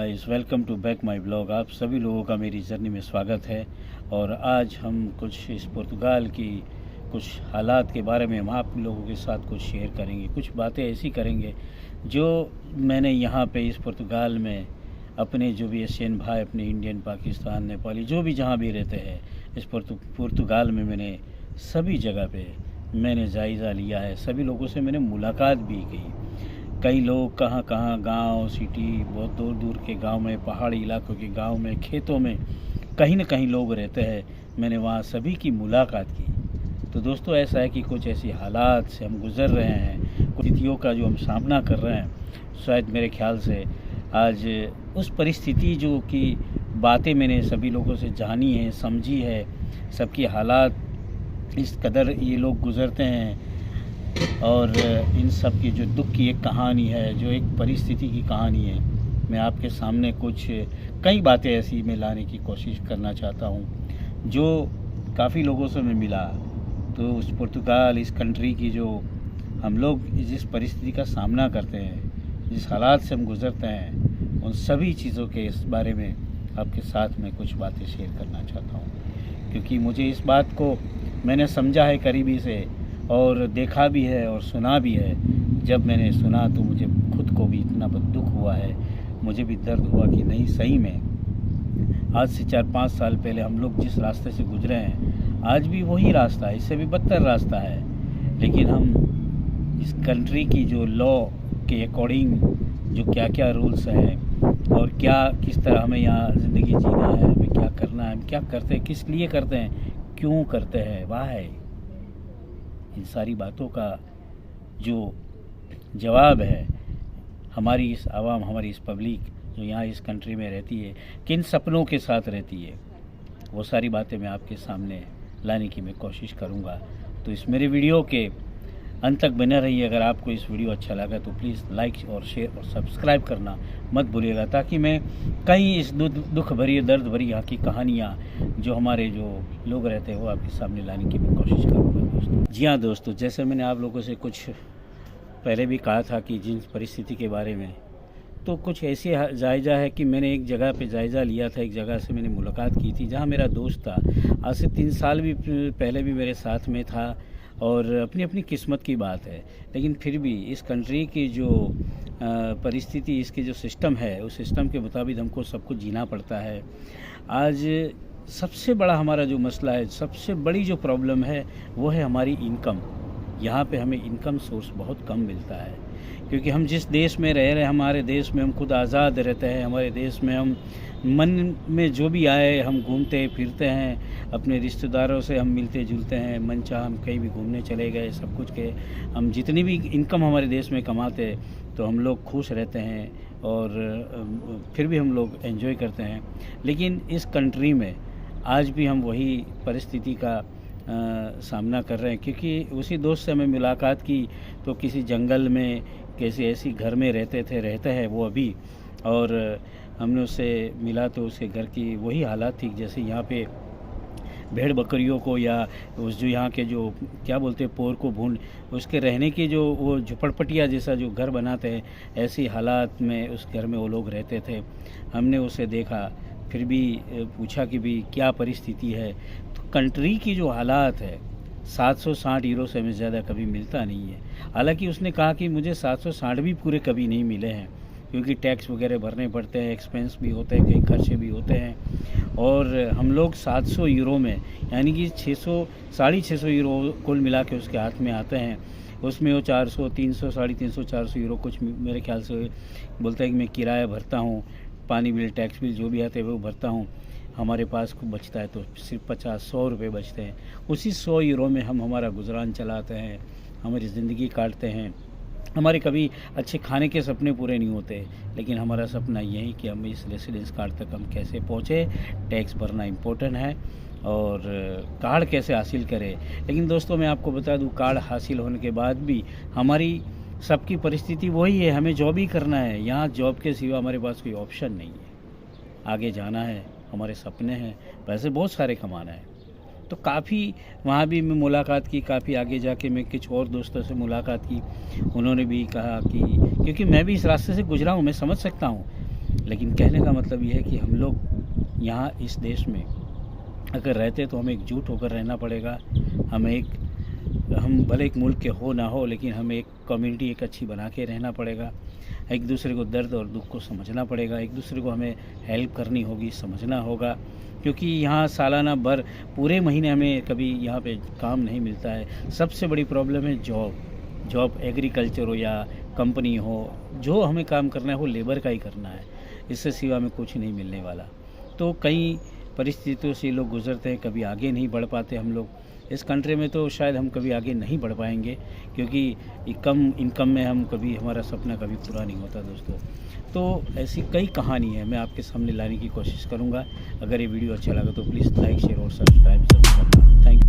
Guys, welcome to back my blog. आप सभी लोगों का मेरी जर्नी में स्वागत है। और आज हम कुछ इस पुर्तगाल की कुछ हालात के बारे में हम आप लोगों के साथ कुछ शेयर करेंगे। कुछ बातें ऐसी करेंगे जो मैंने यहाँ पे इस पुर्तगाल में अपने जो भी एशियन भाई, अपने इंडियन, पाकिस्तान, नेपाली जो भी जहाँ भी रहते हैं इस पुर्तगाल में, मैंने सभी जगह पे मैंने जायज़ा लिया है। सभी लोगों से मैंने मुलाकात भी की। कई लोग कहाँ कहाँ गांव, सिटी, बहुत दूर दूर के गांव में, पहाड़ी इलाकों के गांव में, खेतों में कहीं न कहीं लोग रहते हैं। मैंने वहाँ सभी की मुलाकात की। तो दोस्तों, ऐसा है कि कुछ ऐसी हालात से हम गुज़र रहे हैं, कुछ स्थितियों का जो हम सामना कर रहे हैं। शायद मेरे ख्याल से आज उस परिस्थिति जो की बातें मैंने सभी लोगों से जानी है, समझी है, सबकी हालात इस कदर ये लोग गुज़रते हैं, और इन सब की जो दुख की एक कहानी है, जो एक परिस्थिति की कहानी है, मैं आपके सामने कुछ कई बातें ऐसी मैं लाने की कोशिश करना चाहता हूँ जो काफ़ी लोगों से मैं मिला। तो उस पुर्तगाल, इस कंट्री की जो हम लोग जिस परिस्थिति का सामना करते हैं, जिस हालात से हम गुज़रते हैं, उन सभी चीज़ों के इस बारे में आपके साथ में कुछ बातें शेयर करना चाहता हूँ। क्योंकि मुझे इस बात को मैंने समझा है करीबी से, और देखा भी है और सुना भी है। जब मैंने सुना तो मुझे खुद को भी इतना दुख हुआ है, मुझे भी दर्द हुआ कि नहीं, सही में आज से 4-5 साल पहले हम लोग जिस रास्ते से गुजरे हैं, आज भी वही रास्ता है, इससे भी बदतर रास्ता है। लेकिन हम इस कंट्री की जो लॉ के अकॉर्डिंग जो क्या क्या रूल्स हैं और क्या किस तरह हमें यहाँ ज़िंदगी जीना है, हमें क्या करना है, हम क्या करते हैं, किस लिए करते हैं, क्यों करते हैं, वाह है, इन सारी बातों का जो जवाब है हमारी इस आवाम, हमारी इस पब्लिक जो यहाँ इस कंट्री में रहती है, किन सपनों के साथ रहती है, वो सारी बातें मैं आपके सामने लाने की मैं कोशिश करूँगा। तो इस मेरे वीडियो के अंत तक बने रहिए। अगर आपको इस वीडियो अच्छा लगा तो प्लीज़ लाइक और शेयर और सब्सक्राइब करना मत भूलिएगा, ताकि मैं कई इस दुख भरी, दर्द भरी यहाँ की कहानियाँ जो हमारे जो लोग रहते हैं वो आपके सामने लाने की मैं कोशिश करूँगा दोस्तों। जी हाँ दोस्तों, जैसे मैंने आप लोगों से कुछ पहले भी कहा था कि जिन परिस्थिति के बारे में, तो कुछ ऐसी जायज़ा है कि मैंने एक जगह पे जायज़ा लिया था, एक जगह से मैंने मुलाकात की थी जहाँ मेरा दोस्त था। आज से 3 साल भी पहले भी मेरे साथ में था, और अपनी अपनी किस्मत की बात है। लेकिन फिर भी इस कंट्री की जो परिस्थिति, इसके जो सिस्टम है, उस सिस्टम के मुताबिक हमको सब कुछ जीना पड़ता है। आज सबसे बड़ा हमारा जो मसला है, सबसे बड़ी जो प्रॉब्लम है, वो है हमारी इनकम। यहाँ पे हमें इनकम सोर्स बहुत कम मिलता है, क्योंकि हम जिस देश में रह रहे हैं, हमारे देश में हम खुद आज़ाद रहते हैं। हमारे देश में हम मन में जो भी आए हम घूमते फिरते हैं, अपने रिश्तेदारों से हम मिलते जुलते हैं, मन चाह हम कहीं भी घूमने चले गए, सब कुछ के हम जितनी भी इनकम हमारे देश में कमाते हैं तो हम लोग खुश रहते हैं, और फिर भी हम लोग एंजॉय करते हैं। लेकिन इस कंट्री में आज भी हम वही परिस्थिति का सामना कर रहे हैं। क्योंकि उसी दोस्त से हमें मुलाकात की तो किसी जंगल में, कैसे ऐसी घर में रहते हैं वो अभी, और हमने उससे मिला तो उसके घर की वही हालात थी जैसे यहाँ पे भेड़ बकरियों को, या उस जो यहाँ के जो क्या बोलते हैं पोर को भून, उसके रहने की जो वो झुपड़पटिया जैसा जो घर बनाते हैं, ऐसी हालात में उस घर में वो लोग रहते थे। हमने उसे देखा, फिर भी पूछा कि भी क्या परिस्थिति है। तो कंट्री की जो हालात है, 760 यूरो से हमें ज़्यादा कभी मिलता नहीं है। हालांकि उसने कहा कि मुझे 760 भी पूरे कभी नहीं मिले हैं, क्योंकि टैक्स वगैरह भरने पड़ते हैं, एक्सपेंस भी होते हैं, कई खर्चे भी होते हैं। और हम लोग 700 यूरो में, यानी कि 600-650 यूरो कुल मिला के उसके हाथ में आते हैं। उसमें वो 400, 300, 350, 400 यूरो कुछ मेरे ख्याल से बोलता है कि मैं किराया भरता हूँ, पानी बिल, टैक्स बिल जो भी आते हैं वो भरता हूँ। हमारे पास को बचता है तो सिर्फ 50-100 रुपये बचते हैं। उसी 100 यूरो में हम हमारा गुजरान चलाते हैं, हमारी ज़िंदगी काटते हैं। हमारे कभी अच्छे खाने के सपने पूरे नहीं होते, लेकिन हमारा सपना यही कि हम इस रेसिडेंस कार्ड तक हम कैसे पहुँचे। टैक्स भरना इम्पोर्टेंट है, और कार्ड कैसे हासिल करें। लेकिन दोस्तों, मैं आपको बता दूं, कार्ड हासिल होने के बाद भी हमारी सबकी परिस्थिति वही है, हमें जॉब ही करना है। यहाँ जॉब के सिवा हमारे पास कोई ऑप्शन नहीं है। आगे जाना है, हमारे सपने हैं, पैसे बहुत सारे कमाना है। तो काफ़ी वहाँ भी मैं मुलाकात की, काफ़ी आगे जाके मैं कुछ और दोस्तों से मुलाकात की। उन्होंने भी कहा कि क्योंकि मैं भी इस रास्ते से गुजरा हूँ, मैं समझ सकता हूँ लेकिन कहने का मतलब ये है कि हम लोग यहाँ इस देश में अगर रहते तो हमें एकजुट होकर रहना पड़ेगा। हम भले एक मुल्क के हो ना हो, लेकिन हमें एक कम्युनिटी एक अच्छी बना के रहना पड़ेगा। एक दूसरे को दर्द और दुख को समझना पड़ेगा, एक दूसरे को हमें हेल्प करनी होगी, समझना होगा। क्योंकि यहाँ सालाना भर पूरे महीने हमें कभी यहाँ पे काम नहीं मिलता है। सबसे बड़ी प्रॉब्लम है जॉब एग्रीकल्चर हो या कंपनी हो, जो हमें काम करना है वो लेबर का ही करना है, इससे सिवा हमें कुछ नहीं मिलने वाला। तो कई परिस्थितियों से लोग गुज़रते हैं, कभी आगे नहीं बढ़ पाते हम लोग। इस कंट्री में तो शायद हम कभी आगे नहीं बढ़ पाएंगे, क्योंकि कम इनकम में हम कभी हमारा सपना कभी पूरा नहीं होता दोस्तों। तो ऐसी कई कहानी है, मैं आपके सामने लाने की कोशिश करूँगा। अगर ये वीडियो अच्छा लगा तो प्लीज़ लाइक शेयर और सब्सक्राइब ज़रूर करना। Thank you.